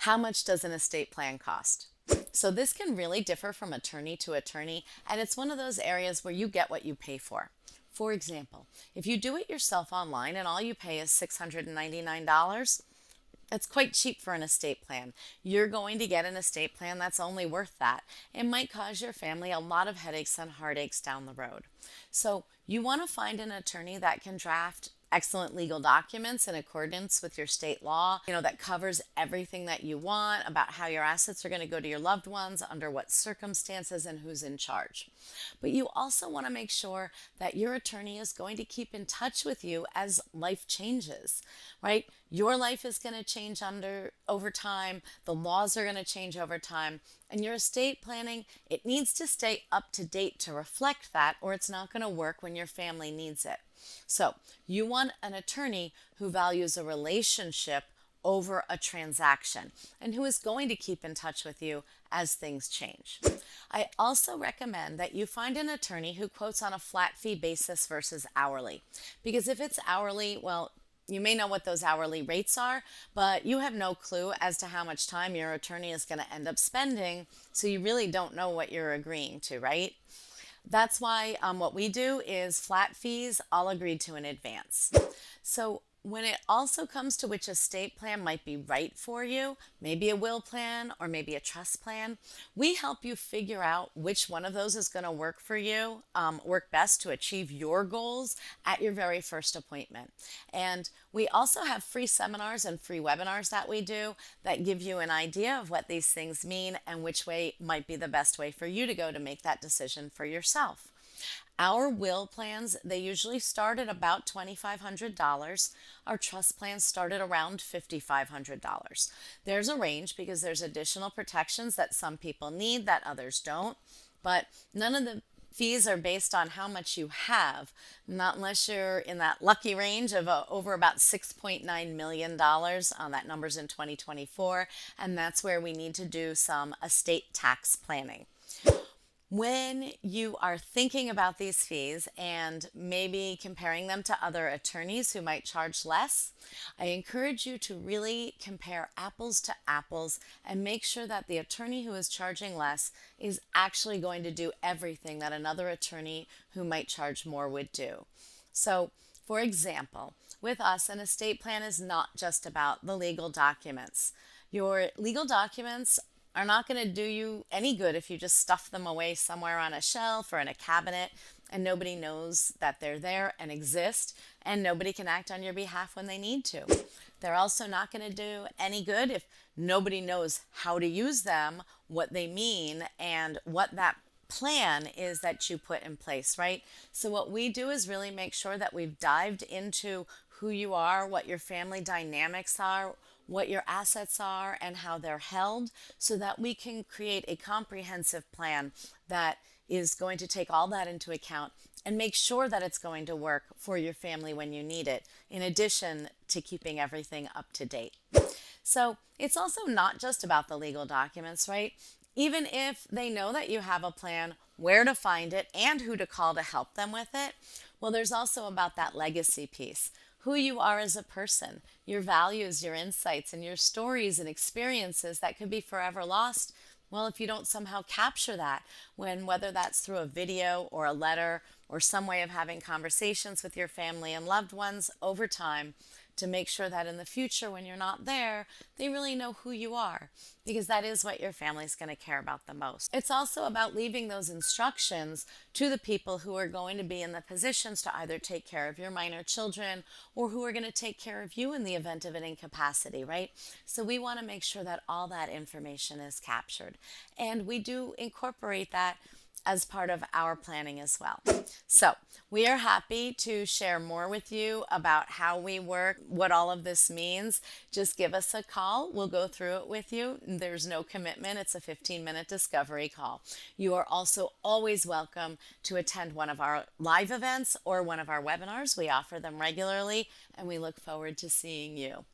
How much does an estate plan cost? So this can really differ from attorney to attorney, and it's one of those areas where you get what you pay for. For example, if you do it yourself online and all you pay is $699, it's quite cheap for an estate plan. You're going to get an estate plan that's only worth that. It might cause your family a lot of headaches and heartaches down the road. So you want to find an attorney that can draft excellent legal documents in accordance with your state law, that covers everything that you want about how your assets are going to go to your loved ones, under what circumstances, and who's in charge. But you also want to make sure that your attorney is going to keep in touch with you as life changes, right? Your life is going to change over time. The laws are going to change over time. And your estate planning, it needs to stay up to date to reflect that, or it's not going to work when your family needs it. So you want an attorney who values a relationship over a transaction and who is going to keep in touch with you as things change. I also recommend that you find an attorney who quotes on a flat fee basis versus hourly. Because if it's hourly, well, you may know what those hourly rates are, but you have no clue as to how much time your attorney is going to end up spending, so you really don't know what you're agreeing to, right? That's why what we do is flat fees, all agreed to in advance. So when it also comes to which estate plan might be right for you, maybe a will plan or maybe a trust plan, we help you figure out which one of those is going to work for you, work best to achieve your goals at your very first appointment. And we also have free seminars and free webinars that we do that give you an idea of what these things mean and which way might be the best way for you to go to make that decision for yourself. Our will plans, they usually start at about $2,500. Our trust plans start at around $5,500. There's a range because there's additional protections that some people need that others don't, but none of the fees are based on how much you have, not unless you're in that lucky range of over about $6.9 million. That number's in 2024, and that's where we need to do some estate tax planning. When you are thinking about these fees and maybe comparing them to other attorneys who might charge less, I encourage you to really compare apples to apples and make sure that the attorney who is charging less is actually going to do everything that another attorney who might charge more would do. So, for example, with us, an estate plan is not just about the legal documents. Your legal documents are not going to do you any good if you just stuff them away somewhere on a shelf or in a cabinet and nobody knows that they're there and exist, and nobody can act on your behalf when they need to. They're also not going to do any good if nobody knows how to use them, what they mean, and what that plan is that you put in place, right? So what we do is really make sure that we've dived into who you are, what your family dynamics are, what your assets are, and how they're held, so that we can create a comprehensive plan that is going to take all that into account and make sure that it's going to work for your family when you need it, in addition to keeping everything up to date. So it's also not just about the legal documents, right? Even if they know that you have a plan, where to find it, and who to call to help them with it, well, there's also about that legacy piece. Who you are as a person, your values, your insights, and your stories and experiences that could be forever lost. Well, if you don't somehow capture that, whether that's through a video or a letter or some way of having conversations with your family and loved ones over time, to make sure that in the future when you're not there, they really know who you are, because that is what your family's going to care about the most. It's also about leaving those instructions to the people who are going to be in the positions to either take care of your minor children or who are going to take care of you in the event of an incapacity, right? So we want to make sure that all that information is captured. And we do incorporate that as part of our planning as well. So we are happy to share more with you about how we work, what all of this means. Just give us a call. We'll go through it with you. There's no commitment. It's a 15-minute discovery call. You are also always welcome to attend one of our live events or one of our webinars. We offer them regularly, and we look forward to seeing you.